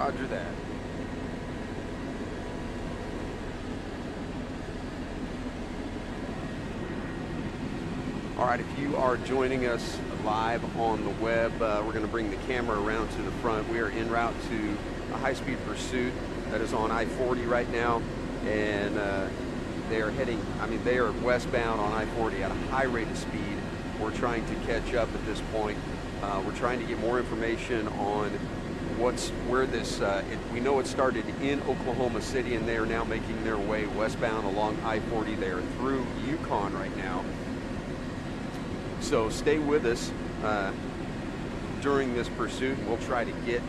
Roger that. All right, if you are joining us live on the web, we're going to bring the camera around to the front. We are en route to a high-speed pursuit that is on I-40 right now, and they are heading, they are westbound on I-40 at a high rate of speed. We're trying to catch up at this point. We're trying to get more information on where this, we know it started in Oklahoma City, and they are now making their way westbound along I-40. They are through Yukon right now. So stay with us during this pursuit, and we'll try to get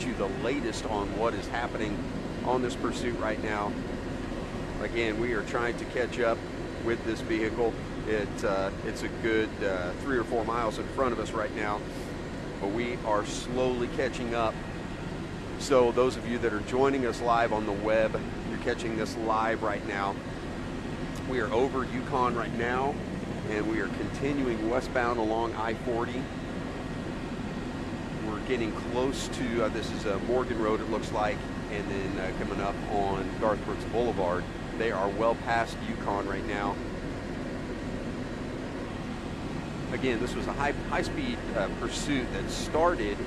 you the latest on what is happening on this pursuit right now. Again, we are trying to catch up with this vehicle. It's a good 3 or 4 miles in front of us right now, but we are slowly catching up. So those of you that are joining us live on the web, you're catching this live right now. We are over Yukon right now, and we are continuing westbound along I-40. We're getting close to, this is Morgan Road, it looks like, and then coming up on Garth Brooks Boulevard. They are well past Yukon right now. Again, this was a high-speed pursuit that started.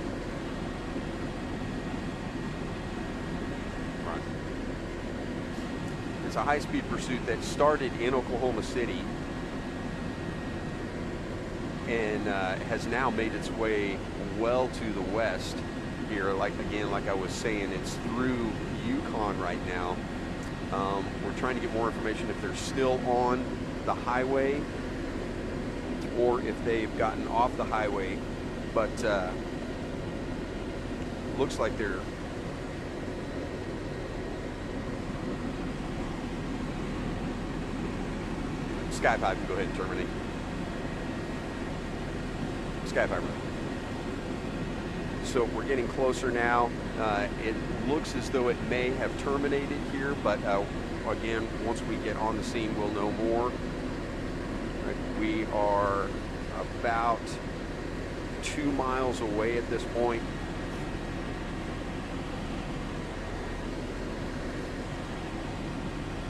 It's a high-speed pursuit that started in Oklahoma City and has now made its way well to the west here. Like I was saying, it's through Yukon right now. We're trying to get more information if they're still on the highway or if they've gotten off the highway, but looks like they're Sky 5 can go ahead and terminate. Sky 5. So we're getting closer now. It looks as though it may have terminated here, but again, once we get on the scene, we'll know more. Right, we are about 2 miles away at this point.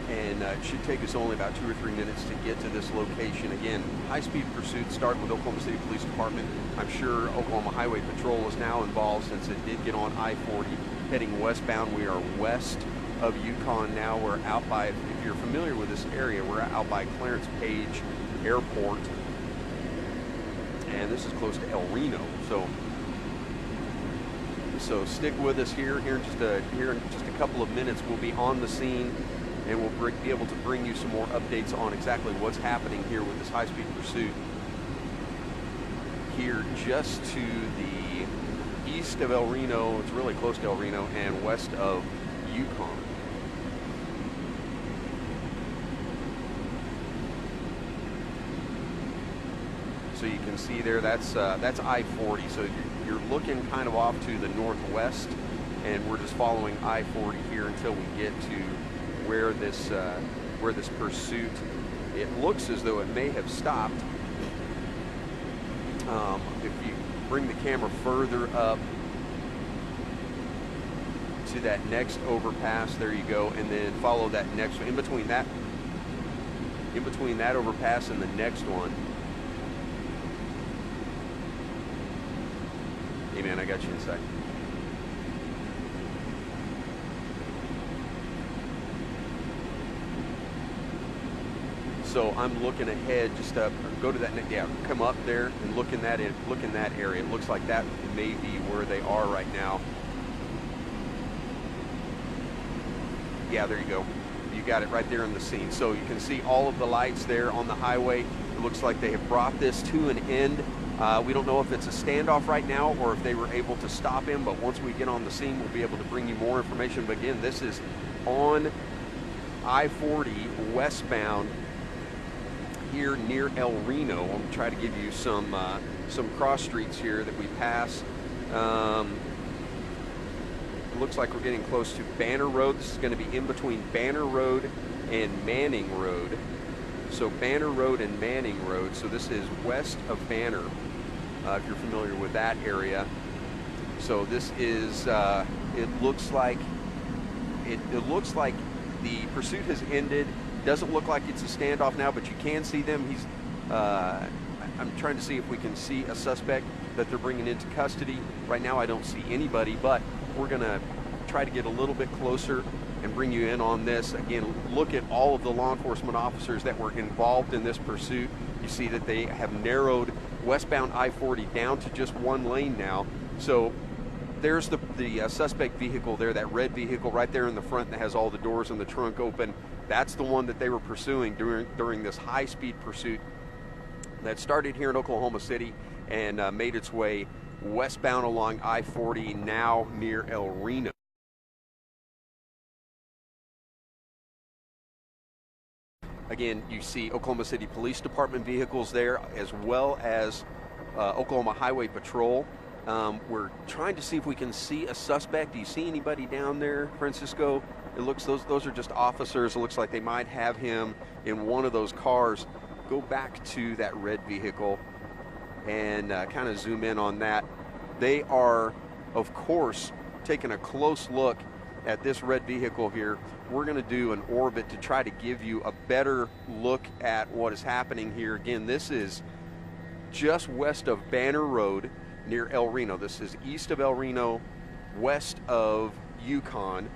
And it should take us only about 2 or 3 minutes to get to this location. Again, high-speed pursuit started with Oklahoma City Police Department. I'm sure Oklahoma Highway Patrol is now involved since it did get on I-40 heading westbound. We are west of Yukon now. We're out by, if you're familiar with this area, we're out by Clarence Page Airport. And this is close to El Reno. So stick with us here. Here in just a couple of minutes, we'll be on the scene, and we'll be able to bring you some more updates on exactly what's happening here with this high-speed pursuit. Here just to the east of El Reno, it's really close to El Reno, and west of Yukon. So you can see there, that's I-40. So you're looking kind of off to the northwest, and we're just following I-40 here until we get to where this pursuit, it looks as though it may have stopped. If you bring the camera further up to that next overpass, there you go, and then follow that next one. In between that overpass and the next one. Hey man, I got you in a sec. So I'm looking ahead, just go to that, yeah, come up there and look in that area. It looks like that may be where they are right now. Yeah, there you go. You got it right there in the scene. So you can see all of the lights there on the highway. It looks like they have brought this to an end. We don't know if it's a standoff right now or if they were able to stop him, but once we get on the scene, we'll be able to bring you more information. But again, this is on I-40 westbound here near El Reno. I'll try to give you some cross streets here that we pass. It looks like we're getting close to Banner Road. This is going to be in between Banner Road and Manning Road. So Banner Road and Manning Road. So this is west of Banner, if you're familiar with that area. So this is it looks like it looks like the pursuit has ended. Doesn't look like it's a standoff now, but you can see them. He's I'm trying to see if we can see a suspect that they're bringing into custody. Right now I don't see anybody, but we're gonna try to get a little bit closer and bring you in on this. Again, look at all of the law enforcement officers that were involved in this pursuit. You see that they have narrowed westbound I-40 down to just one lane now. So there's the suspect vehicle there, that red vehicle right there in the front that has all the doors and the trunk open. That's the one that they were pursuing during this high-speed pursuit that started here in Oklahoma City and made its way westbound along I-40, now near El Reno. Again, you see Oklahoma City Police Department vehicles there, as well as Oklahoma Highway Patrol. We're trying to see if we can see a suspect. Do you see anybody down there, Francisco? It looks, those are just officers. It looks like they might have him in one of those cars. Go back to that red vehicle and kind of zoom in on that. They are, of course, taking a close look at this red vehicle here. We're going to do an orbit to try to give you a better look at what is happening here. Again, this is just west of Banner Road near El Reno. This is east of El Reno, west of Yukon,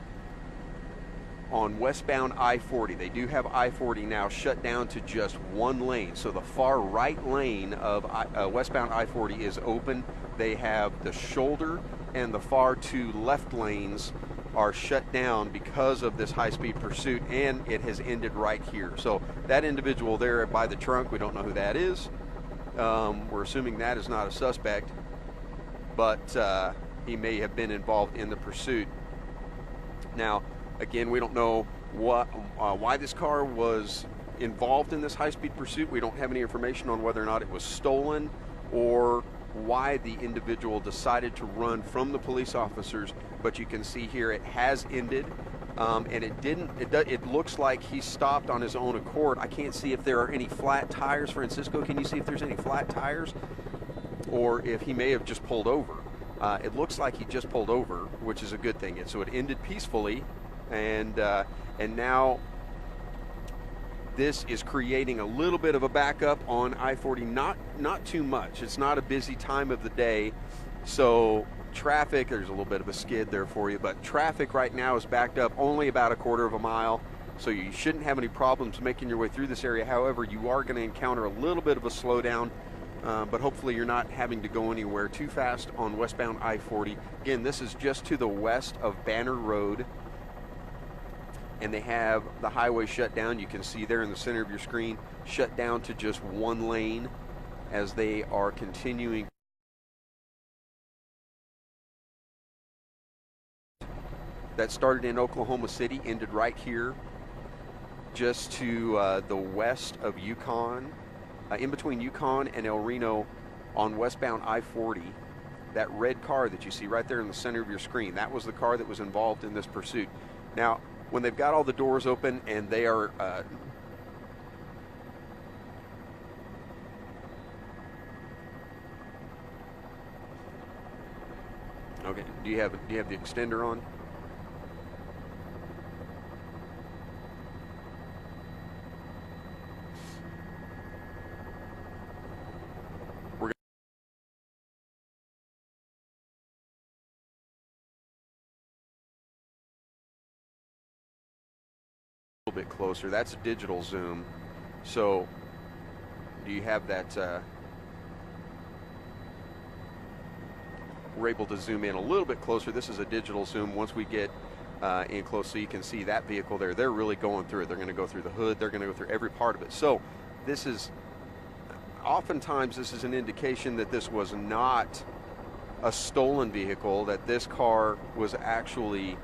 on westbound I-40. They do have I-40 now shut down to just one lane. So the far right lane of westbound I-40 is open. They have the shoulder and the far two left lanes are shut down because of this high-speed pursuit, and it has ended right here. So that individual there by the trunk, we don't know who that is. We're assuming that is not a suspect, but he may have been involved in the pursuit. Now, again, we don't know why this car was involved in this high-speed pursuit. We don't have any information on whether or not it was stolen or why the individual decided to run from the police officers, but you can see here it has ended, and it looks like he stopped on his own accord. I can't see if there are any flat tires. Francisco, can you see if there's any flat tires, or if he may have just pulled over? It looks like he just pulled over, which is a good thing. So it ended peacefully, and now this is creating a little bit of a backup on I-40, not too much. It's not a busy time of the day, so traffic, there's a little bit of a skid there for you, but traffic right now is backed up only about a quarter of a mile, so you shouldn't have any problems making your way through this area. However, you are going to encounter a little bit of a slowdown, but hopefully you're not having to go anywhere too fast on westbound I-40. Again, this is just to the west of Banner Road, and they have the highway shut down. You can see there in the center of your screen, shut down to just one lane as they are continuing. That started in Oklahoma City, ended right here, just to the west of Yukon, in between Yukon and El Reno on westbound I-40. That red car that you see right there in the center of your screen, that was the car that was involved in this pursuit. Now, when they've got all the doors open and they are okay, do you have the extender on? We're a little bit closer. That's a digital zoom. So do you have that? We're able to zoom in a little bit closer. This is a digital zoom. Once we get in close, so you can see that vehicle there. They're really going through it. They're going to go through the hood. They're going to go through every part of it. So this is, oftentimes this is an indication that this was not a stolen vehicle, that this car was actually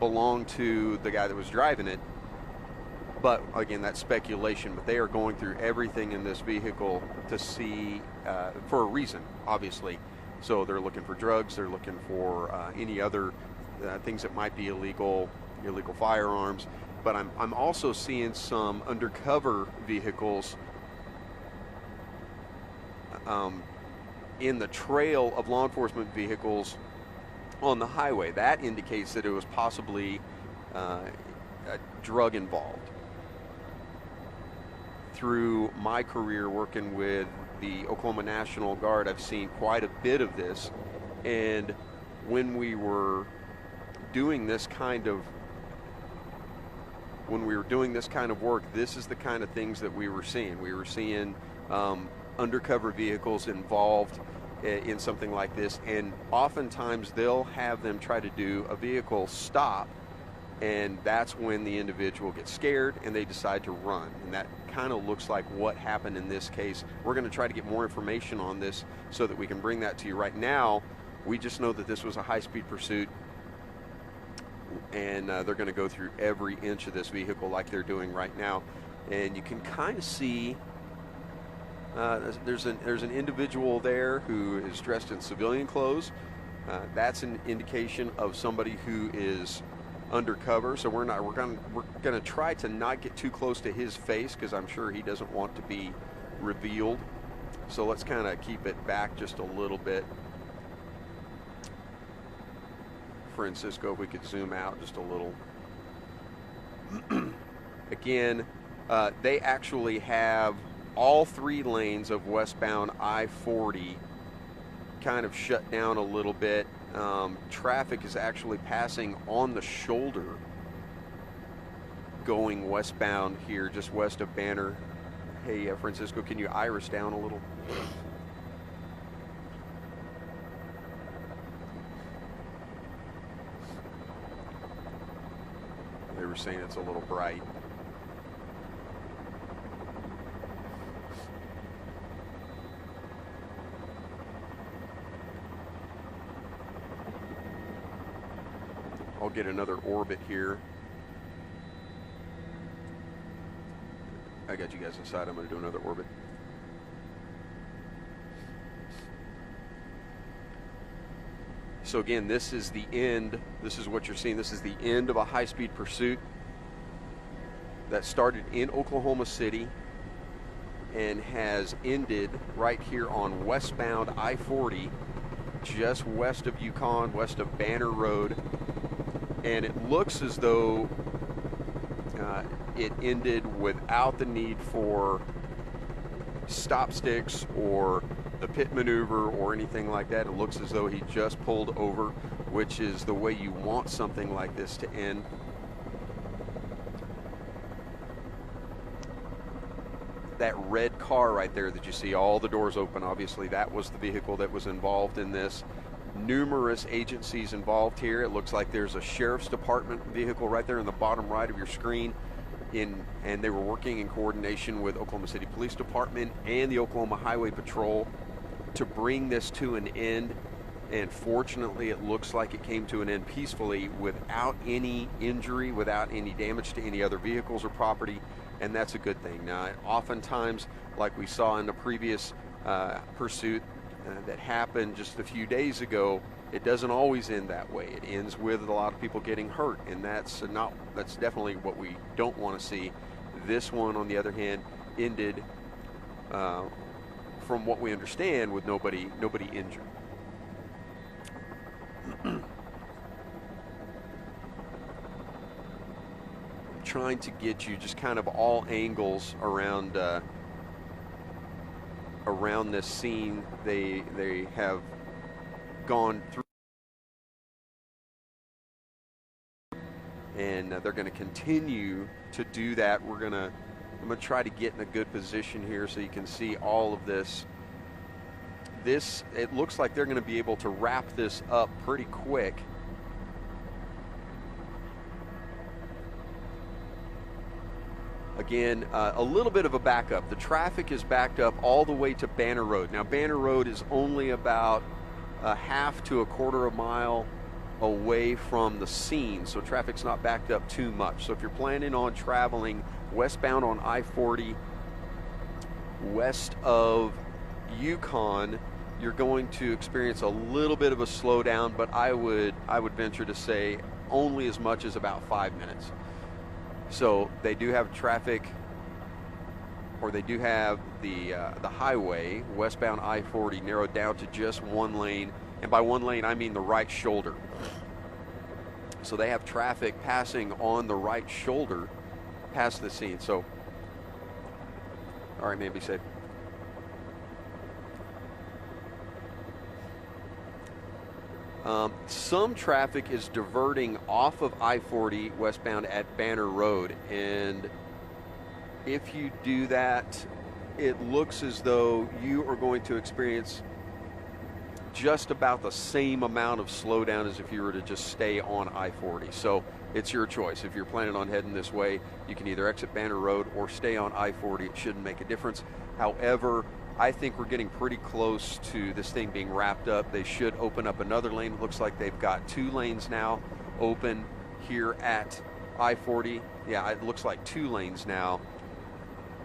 belonged to the guy that was driving it. But again, that's speculation. But they are going through everything in this vehicle to see, for a reason, obviously. So they're looking for drugs. They're looking for any other things that might be illegal firearms. But I'm also seeing some undercover vehicles in the trail of law enforcement vehicles on the highway. That indicates that it was possibly a drug involved. Through my career working with the Oklahoma National Guard, I've seen quite a bit of this, and when we were doing this kind of work, this is the kind of things that we were seeing. We were seeing undercover vehicles involved in something like this, and oftentimes they'll have them try to do a vehicle stop, and that's when the individual gets scared and they decide to run. And that kind of looks like what happened in this case. We're going to try to get more information on this so that we can bring that to you. Right now, we just know that this was a high-speed pursuit, and they're going to go through every inch of this vehicle like they're doing right now. And you can kind of see there's an individual there who is dressed in civilian clothes. That's an indication of somebody who is undercover. So we're going to try to not get too close to his face, because I'm sure he doesn't want to be revealed. So let's kind of keep it back just a little bit. Francisco, if we could zoom out just a little. Again, they actually have all 3 lanes of westbound I-40 kind of shut down a little bit. Traffic is actually passing on the shoulder going westbound here, just west of Banner. Hey, Francisco, can you iris down a little? They were saying it's a little bright. I'll get another orbit here. I got you guys inside. I'm going to do another orbit. So again, this is the end. This is what you're seeing. This is the end of a high-speed pursuit that started in Oklahoma City and has ended right here on westbound I-40, just west of Yukon, west of Banner Road. And it looks as though it ended without the need for stop sticks or the pit maneuver or anything like that. It looks as though he just pulled over, which is the way you want something like this to end. That red car right there that you see, all the doors open, obviously that was the vehicle that was involved in this. Numerous agencies involved here. It looks like there's a sheriff's department vehicle right there in the bottom right of your screen, and they were working in coordination with Oklahoma City Police Department and the Oklahoma Highway Patrol to bring this to an end. And fortunately, it looks like it came to an end peacefully without any injury, without any damage to any other vehicles or property, and that's a good thing. Now, oftentimes, like we saw in the previous pursuit that happened just a few days ago, it doesn't always end that way. It ends with a lot of people getting hurt, and that's definitely what we don't want to see. This one, on the other hand, ended, from what we understand, with nobody injured. Trying to get you just kind of all angles around around this scene. They have gone through, and they're going to continue to do that. I'm going to try to get in a good position here so you can see all of this. It looks like they're going to be able to wrap this up pretty quick. Again, a little bit of a backup. The traffic is backed up all the way to Banner Road. Now, Banner Road is only about a half to a quarter of a mile away from the scene, so traffic's not backed up too much. So if you're planning on traveling westbound on I-40 west of Yukon, you're going to experience a little bit of a slowdown, but I would venture to say only as much as about 5 minutes. So they do have traffic, or they do have the highway westbound I-40 narrowed down to just one lane And by one lane, I mean the right shoulder. So they have traffic passing on the right shoulder past the scene. So, all right, man, be safe. Some traffic is diverting off of I-40 westbound at Banner Road, and if you do that, it looks as though you are going to experience just about the same amount of slowdown as if you were to just stay on I-40. So it's your choice. If you're planning on heading this way, you can either exit Banner Road or stay on I-40. It shouldn't make a difference. However, I think we're getting pretty close to this thing being wrapped up. They should open up another lane. It looks like they've got 2 lanes now open here at I-40. Yeah, it looks like 2 lanes now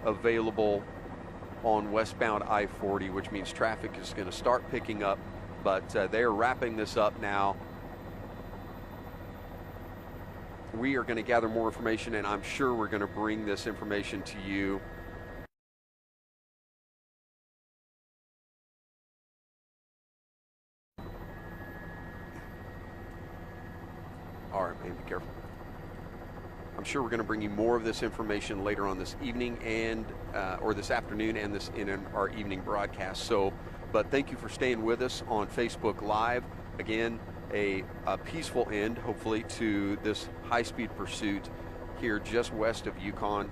available on westbound I-40, which means traffic is going to start picking up, but they are wrapping this up now. We are going to gather more information, and I'm sure we're going to bring this information to you. All right, man, be careful. I'm sure we're going to bring you more of this information later on this evening and or this afternoon and this in our evening broadcast. So, but thank you for staying with us on Facebook Live. Again, a peaceful end, hopefully, to this high-speed pursuit here just west of Yukon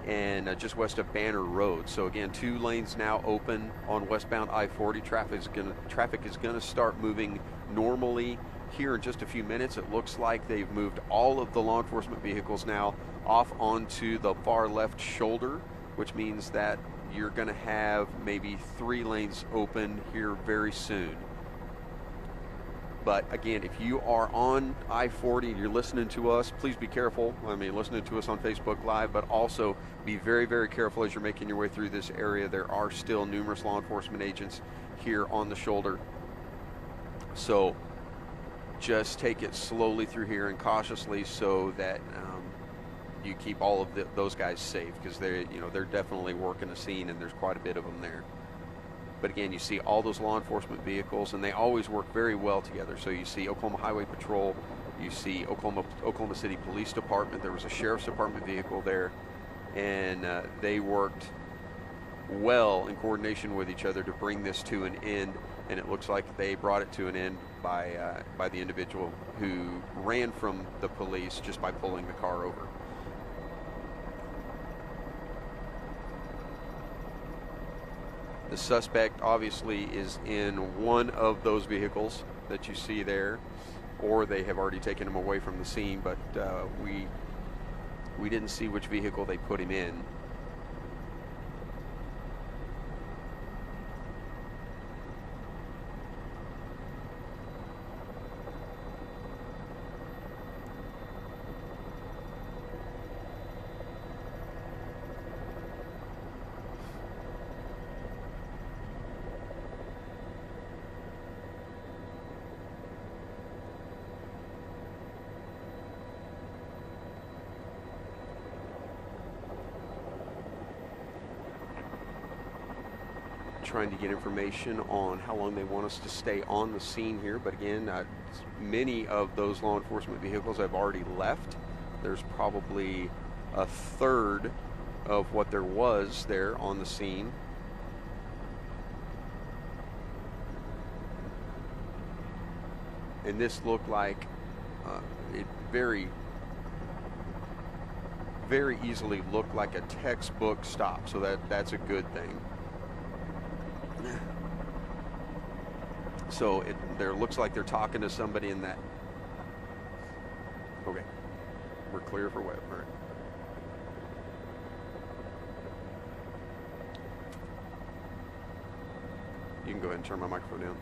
and just west of Banner Road. So again, 2 lanes now open on westbound I-40. Traffic is going to start moving normally here in just a few minutes. It looks like they've moved all of the law enforcement vehicles now off onto the far left shoulder, which means that you're going to have maybe 3 lanes open here very soon. But again, if you are on I-40 and you're listening to us, please be careful. I mean, listening to us on Facebook Live, but also be very, very careful as you're making your way through this area. There are still numerous law enforcement agents here on the shoulder. So just take it slowly through here and cautiously, so that you keep all of those guys safe, because they're definitely working a scene, and there's quite a bit of them there. But again, you see all those law enforcement vehicles, and they always work very well together. So you see Oklahoma Highway Patrol, you see Oklahoma City Police Department. There was a Sheriff's Department vehicle there, and they worked well in coordination with each other to bring this to an end. And it looks like they brought it to an end by the individual who ran from the police just by pulling the car over. The suspect obviously is in one of those vehicles that you see there, or they have already taken him away from the scene, but we didn't see which vehicle they put him in. Trying to get information on how long they want us to stay on the scene here, but again, many of those law enforcement vehicles have already left. There's probably a third of what there was there on the scene. And this looked like it very easily looked like a textbook stop, so that's a good thing. So there looks like they're talking to somebody in that. Okay, we're clear for web. All right. You can go ahead and turn my microphone down.